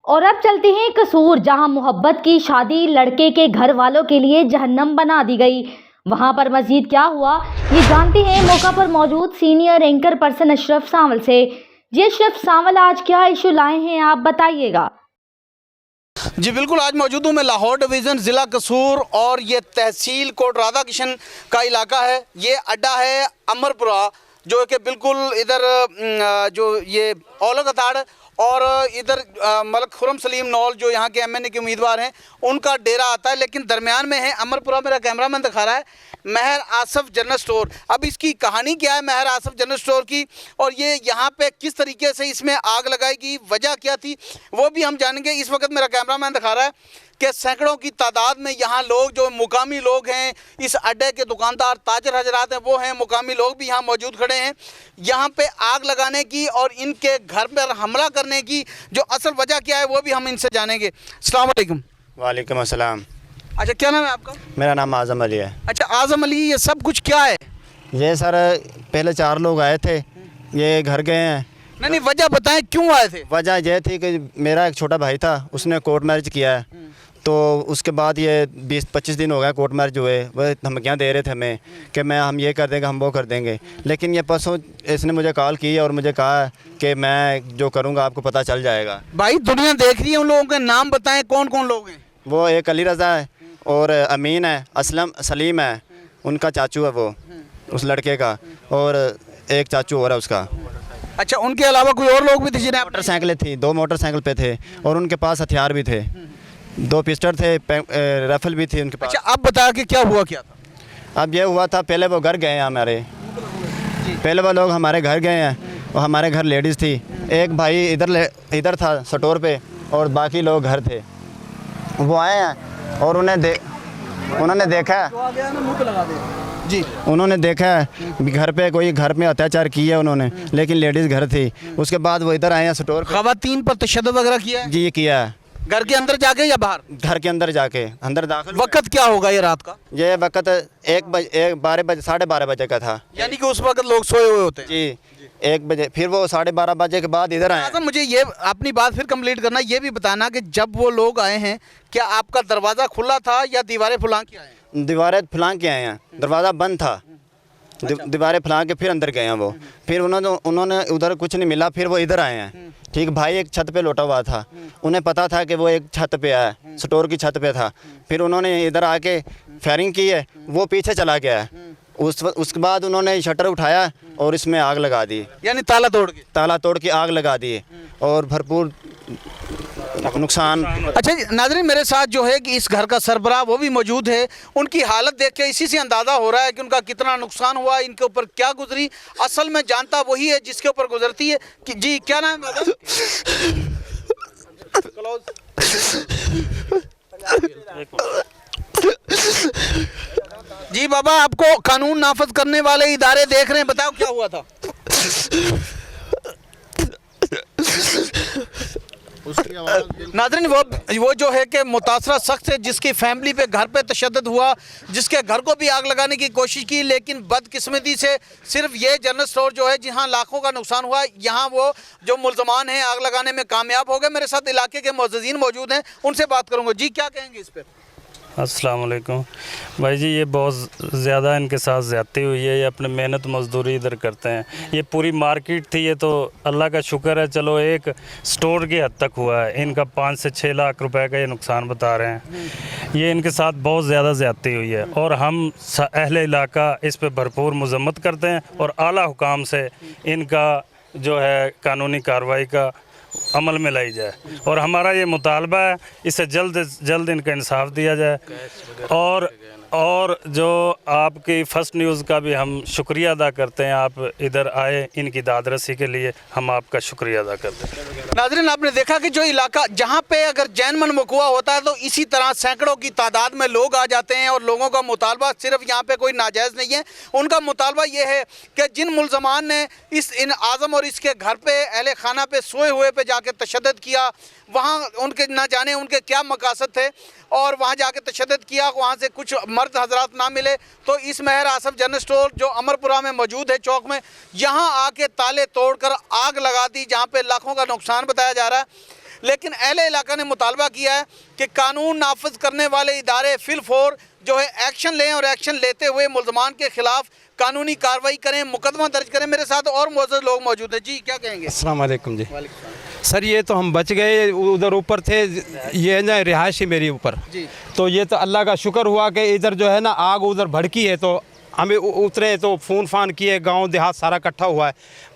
और अब चलते हैं कसूर, जहां मोहब्बत की शादी लड़के के घर वालों के लिए जहन्नम बना दी गई। वहां पर मजीद क्या हुआ, ये जानते हैं मौका पर मौजूद सीनियर एंकर पर्सन अशरफ सावल से। जी अशरफ सावल, आज क्या इशू लाए हैं, आप बताइएगा। जी बिल्कुल, आज मौजूद हूँ मैं लाहौर डिवीज़न ज़िला कसूर और ये तहसील कोट राधा किशन का इलाका है। ये अड्डा है अमरपुरा, जो कि बिल्कुल इधर जो ये औलगताड़ और इधर मलक खुरम सलीम नौल जो यहाँ के एमएनए के उम्मीदवार हैं उनका डेरा आता है, लेकिन दरमियान में है अमरपुरा। मेरा कैमरामैन दिखा रहा है महर आसफ जनरल स्टोर। अब इसकी कहानी क्या है महर आसफ जनरल स्टोर की, और ये यहाँ पे किस तरीके से इसमें आग लगाएगी, वजह क्या थी, वो भी हम जानेंगे। इस वक्त मेरा कैमरामैन दिखा रहा है कि सैकड़ों की तादाद में यहाँ लोग जो मुकामी लोग हैं, इस अड्डे के दुकानदार ताजर हजरात हैं वो हैं, मुकामी लोग भी यहाँ मौजूद खड़े हैं। यहाँ पे आग लगाने की और इनके घर पर हमला करने की जो असल वजह क्या है वो भी हम इनसे जानेंगे। अस्सलाम वालेकुम। वालेकुम अस्सलाम। अच्छा, क्या नाम है आपका? मेरा नाम आज़म अली है। अच्छा आज़म अली, ये सब कुछ क्या है? ये सर पहले 4 लोग आए थे, ये घर गए हैं। नहीं, वजह बताएं क्यों आए थे। वजह यह थी कि मेरा एक छोटा भाई था, उसने कोर्ट मैरिज किया है, तो उसके बाद ये 20-25 दिन हो गए कोर्ट मैरिज हुए। वह धमकियाँ दे रहे थे हमें कि हम ये कर देंगे, हम वो कर देंगे। लेकिन ये परसों इसने मुझे कॉल की और मुझे कहा कि मैं जो करूँगा आपको पता चल जाएगा। भाई दुनिया देख रही है, उन लोगों के नाम बताएं कौन कौन लोग हैं। वो एक अली रज़ा है और अमीन है, असलम सलीम है, उनका चाचू है वो उस लड़के का, और एक चाचू और है उसका। अच्छा, उनके अलावा कोई और लोग भी थे जिन्हें मोटरसाइकिलें थी, 2 मोटरसाइकिल पे थे और उनके पास हथियार भी थे, 2 पिस्टल थे, राइफल भी थी उनके पास। अच्छा, अब बता कि क्या हुआ क्या था। अब ये हुआ था, पहले वो घर गए हैं हमारे, पहले वो लोग हमारे घर गए हैं और हमारे घर लेडीज़ थी। एक भाई इधर था स्टोर पे और बाकी लोग घर थे। वो आए हैं और उन्होंने देखा जी, उन्होंने देखा घर पे कोई घर में अत्याचार किया उन्होंने, लेकिन लेडीज़ घर थी। उसके बाद वो इधर आए हैं स्टोर पे। ख़वातीन पर तशद्दुद वगैरह किया है? जी किया है। घर के अंदर जाके या बाहर? घर के अंदर जाके, अंदर दाखिल। वक्त क्या होगा ये रात का? ये वक्त 12 बजे 12:30 बजे का था। यानी कि उस वक्त लोग सोए हुए होते हैं। जी 1 बजे, फिर वो 12:30 बजे के बाद इधर आए। मुझे ये अपनी बात फिर कंप्लीट करना, ये भी बताना कि जब वो लोग आए हैं क्या आपका दरवाज़ा खुला था या दीवारें फुलां के आए हैं? दीवारें फुलां के आए हैं, दरवाज़ा बंद था। दीवारें फुला के फिर अंदर गए हैं वो। फिर उन्होंने उधर कुछ नहीं मिला, फिर वो इधर आए हैं। ठीक, भाई एक छत पे लौटा हुआ था, उन्हें पता था कि वो एक छत पे आया, स्टोर की छत पे था। फिर उन्होंने इधर आके फायरिंग की है, वो पीछे चला गया है। उसके बाद उन्होंने शटर उठाया और इसमें आग लगा दी, यानी ताला तोड़ के आग लगा दी और भरपूर नुकसान। अच्छा नाज़रीन, मेरे साथ जो है कि इस घर का सरबराह वो भी मौजूद है। उनकी हालत देख के इसी से अंदाज़ा हो रहा है कि उनका कितना नुकसान हुआ, इनके ऊपर क्या गुजरी। असल में जानता वही है जिसके ऊपर गुजरती है। कि जी क्या नाम है? जी बाबा, आपको कानून नाफज करने वाले इदारे देख रहे हैं, बताओ क्या हुआ था। नाज़रीन, वो जो है कि मुतासरा शख्स है जिसकी फैमिली पे घर पे तशद्दुद हुआ, जिसके घर को भी आग लगाने की कोशिश की, लेकिन बदकिस्मती से सिर्फ ये जनरल स्टोर जो है जहाँ लाखों का नुकसान हुआ, यहाँ वो जो मुल्ज़मान हैं आग लगाने में कामयाब हो गए। मेरे साथ इलाके के मुअज़्ज़िज़ीन मौजूद हैं, उनसे बात करूँगा। जी क्या कहेंगे इस पर? अस्सलाम वालेकुम भाई जी, ये बहुत ज़्यादा इनके साथ ज़्यादती हुई है। ये अपने मेहनत मजदूरी इधर करते हैं। ये पूरी मार्केट थी, ये तो अल्लाह का शुक्र है, चलो एक स्टोर की हद तक हुआ है। इनका 5 से 6 लाख रुपए का ये नुकसान बता रहे हैं। ये इनके साथ बहुत ज़्यादा ज़्यादती हुई है और हम अहले इलाका इस पर भरपूर मज़म्मत करते हैं और आला हुकाम से इनका जो है कानूनी कार्रवाई का अमल में लाई जाए। और हमारा ये मुतालबा है इसे जल्द से जल्द इनका इंसाफ दिया जाए। और जो आपकी फ़र्स्ट न्यूज़ का भी हम शुक्रिया अदा करते हैं, आप इधर आए इनकी दादरसी के लिए, हम आपका शुक्रिया अदा करते हैं। नाज़रीन, आपने देखा कि जो इलाका जहाँ पे अगर जैन मन वक़ुआ होता है तो इसी तरह सैकड़ों की तादाद में लोग आ जाते हैं और लोगों का मुतालबा सिर्फ यहाँ पे कोई नाजायज़ नहीं है। उनका मुतालबा ये है कि जिन मुल्ज़मान ने इन आज़म और इसके घर पे अहले खाना पे सोए हुए पे जाके तशद्दुद किया, वहाँ उनके ना जाने उनके क्या मकासद थे और वहाँ जाके तशद्दुद किया, वहाँ से कुछ मर्द हजरात ना मिले तो इस महर आसफ जनरल स्टोर जो अमरपुरा में मौजूद है चौक में, यहाँ आके ताले तोड़कर आग लगा दी, जहाँ पे लाखों का नुकसान बताया जा रहा है। लेकिन अहले इलाका ने मुतालबा किया है कि कानून नाफिज करने वाले इदारे फिलफोर जो है एक्शन लें और एक्शन लेते हुए मुल्ज़मान के खिलाफ कानूनी कार्रवाई करें, मुकदमा दर्ज करें। मेरे साथ और मौजूद लोग मौजूद हैं। जी क्या कहेंगे? अस्सलाम वालेकुम जी। सर ये तो हम बच गए, उधर ऊपर थे, ये ना रिहायशी मेरी ऊपर जी। तो ये तो अल्लाह का शुक्र हुआ कि इधर जो है ना आग उधर भड़की है, तो हमें उतरे तो फ़ोन फान किए, गांव देहात सारा इकट्ठा हुआ है।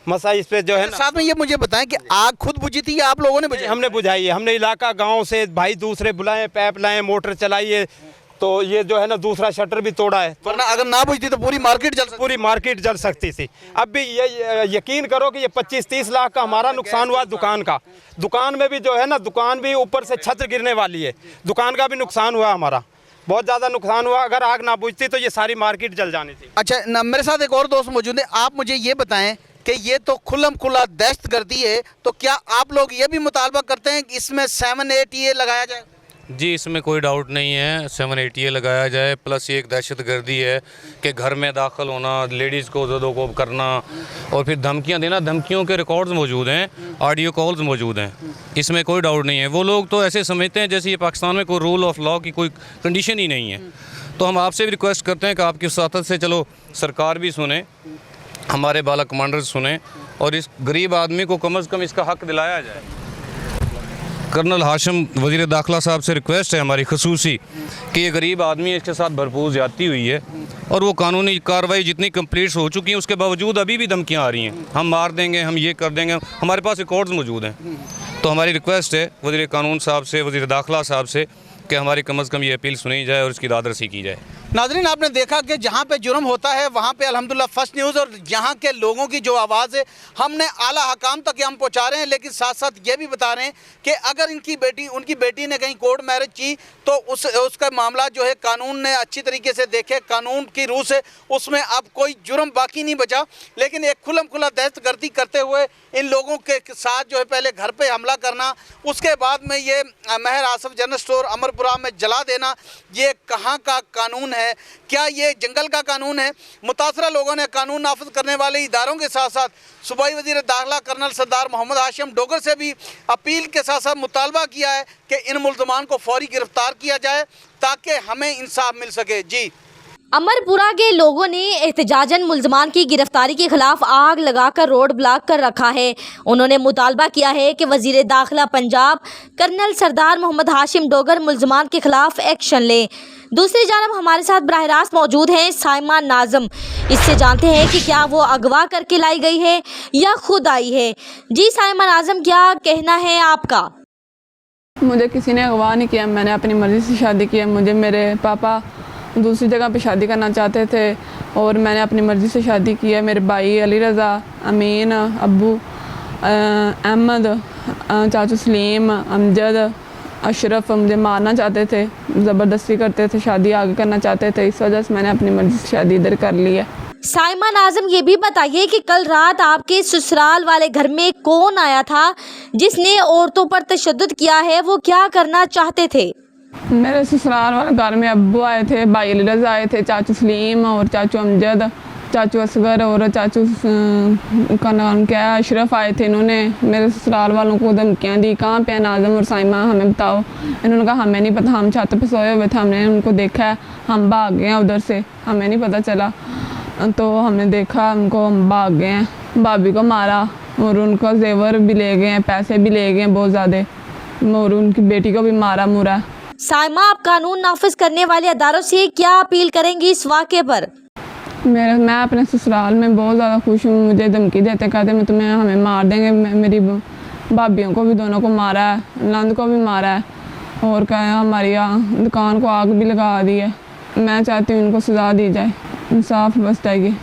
मसा इस पे जो है ना, साथ में ये मुझे बताएं कि आग खुद बुझी थी या आप लोगों ने बुझाई? हमने बुझाई है, हमने इलाका गांव से भाई दूसरे बुलाए, पैप लाए, मोटर चलाई, तो ये जो है ना दूसरा शटर भी तोड़ा है। वरना अगर ना बुझती तो पूरी मार्केट जल सकती थी। अब भी ये यकीन करो कि ये 25-30 लाख का हमारा नुकसान हुआ दुकान का। दुकान में भी जो है ना, दुकान भी ऊपर से छत गिरने वाली है, दुकान का भी नुकसान हुआ हमारा, बहुत ज़्यादा नुकसान हुआ। अगर आग ना बुझती तो ये सारी मार्केट जल जानी थी। अच्छा मेरे साथ एक और दोस्त मौजूद है, आप मुझे ये बताएं कि ये तो खुल्लम खुल्ला दहशतगर्दी है, तो क्या आप लोग ये भी मुतालबा करते हैं कि इसमें 7-8 लगाया जाए? जी, इसमें कोई डाउट नहीं है, 7-8 लगाया जाए। प्लस ये एक दहशतगर्दी है कि घर में दाखिल होना, लेडीज़ को ज़दों को करना और फिर धमकियां देना। धमकियों के रिकॉर्ड्स मौजूद हैं, ऑडियो कॉल्स मौजूद हैं, इसमें कोई डाउट नहीं है। वो लोग तो ऐसे समझते हैं जैसे ये पाकिस्तान में कोई रूल ऑफ लॉ की कोई कंडीशन ही नहीं है। तो हम आपसे भी रिक्वेस्ट करते हैं कि आपकी वसातत से चलो सरकार भी सुने, हमारे बाला कमांडर सुने और इस गरीब आदमी को कम अज़ कम इसका हक़ दिलाया जाए। कर्नल हाशिम वज़ीर दाखिला साहब से रिक्वेस्ट है हमारी खसूसी कि ये गरीब आदमी, इसके साथ भरपूर ज़्यादती हुई है और वो कानूनी कार्रवाई जितनी कंप्लीट हो चुकी है उसके बावजूद अभी भी धमकियाँ आ रही हैं, हम मार देंगे, हम ये कर देंगे। हमारे पास रिकॉर्ड्स मौजूद हैं। तो हमारी रिक्वेस्ट है वज़ीर कानून साहब से, वज़ीर दाखिला साहब से कि हमारी कम अज़ कम ये अपील सुनी जाए और इसकी दादरसी की जाए। नाज़रीन, आपने देखा कि जहाँ पे जुर्म होता है वहाँ पे अल्हम्दुलिल्लाह फर्स्ट न्यूज़ और यहाँ के लोगों की जो आवाज़ है हमने आला हकाम तक हम पहुँचा रहे हैं, लेकिन साथ साथ ये भी बता रहे हैं कि अगर उनकी बेटी ने कहीं कोर्ट मैरिज की तो उसका मामला जो है कानून ने अच्छी तरीके से देखे, कानून की रूह से उसमें अब कोई जुर्म बाकी नहीं बचा। लेकिन एक खुल्लम खुल्ला दहशतगर्दी करते हुए इन लोगों के साथ जो है पहले घर पर हमला करना, उसके बाद में ये महर आसफ जनरल स्टोर अमरपुरा में जला देना, ये कहाँ का कानून है? क्या ये जंगल का कानून है? मुतासरा लोगों ने कानून नाफिज करने वाले इदारों के साथ साथ सूबाई वज़ीर दाखिला कर्नल सरदार मोहम्मद हाशिम डोगर से भी अपील के साथ साथ मुतालबा किया है कि इन मुल्ज़मान को फौरी गिरफ्तार किया जाए ताकि हमें इंसाफ मिल सके। जी। अमरपुरा के लोगों ने एहतजाजन मुल्ज़मान की गिरफ्तारी के खिलाफ आग लगाकर रोड ब्लॉक कर रखा है। उन्होंने मुतालबा किया है कि वज़ीर दाखिला पंजाब कर्नल सरदार मोहम्मद हाशिम डोगर मुल्ज़मान के खिलाफ एक्शन लें। दूसरी जानब हमारे साथ बराह रास्त मौजूद हैं साइमा नाज़म। इससे जानते हैं कि क्या वो अगवा करके लाई गई है या खुद आई है। जी साइमा नाज़म, क्या कहना है आपका? मुझे किसी ने अगवा नहीं किया, मैंने अपनी मर्ज़ी से शादी की है। मुझे मेरे पापा दूसरी जगह पे शादी करना चाहते थे और मैंने अपनी मर्ज़ी से शादी की है। मेरे भाई अली रज़ा, अमीन, अब्बू अहमद, चाचू सलीम, अमजद, अशरफ मुझे मारना चाहते थे, ज़बरदस्ती करते थे, शादी आगे करना चाहते थे। इस वजह से मैंने अपनी मर्ज़ी से शादी इधर कर ली है। साइमा नाज़म, ये भी बताइए कि कल रात आपके ससुराल वाले घर में कौन आया था जिसने औरतों पर तशद्दुद किया है? वो क्या करना चाहते थे? मेरे ससुराल वाले घर में अब्बू आए थे, भाई अली रज़ा आए थे, चाचू सलीम और चाचू अमजद, चाचू असगर और चाचू का नाम क्या है अशरफ आए थे। इन्होंने मेरे ससुराल वालों को धमकियाँ दी, कहाँ पे नाज़म और साइमा, हमें बताओ। इन्होंने कहा हमें नहीं पता, हम छत पे सोए हुए थे, हमने उनको देखा है, हम भाग गए हैं उधर से, हमें नहीं पता चला। तो हमने देखा उनको, हम भाग गए हैं। भाभी को मारा और उनका जेवर भी ले गए हैं, पैसे भी ले गए हैं बहुत ज़्यादा, और उनकी बेटी को भी मारा मुरा। साइमा, आप कानून नाफिज करने वाले अदारों से क्या अपील करेंगी इस वाक़े पर? मैं अपने ससुराल में बहुत ज़्यादा खुश हूँ। मुझे धमकी देते, कहते मैं तुम्हें हमें मार देंगे। मेरी भाभियों को भी दोनों को मारा है, नंद को भी मारा है और क्या हमारी दुकान को आग भी लगा दी है। मैं चाहती हूँ इनको सज़ा दी जाए, इंसाफ बस चाहिए।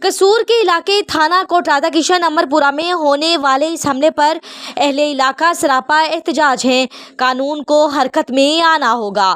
कसूर के इलाके थाना कोट राधा किशन अमरपुरा में होने वाले इस हमले पर अहले इलाका सरापा एहतजाज हैं। कानून को हरकत में आना होगा।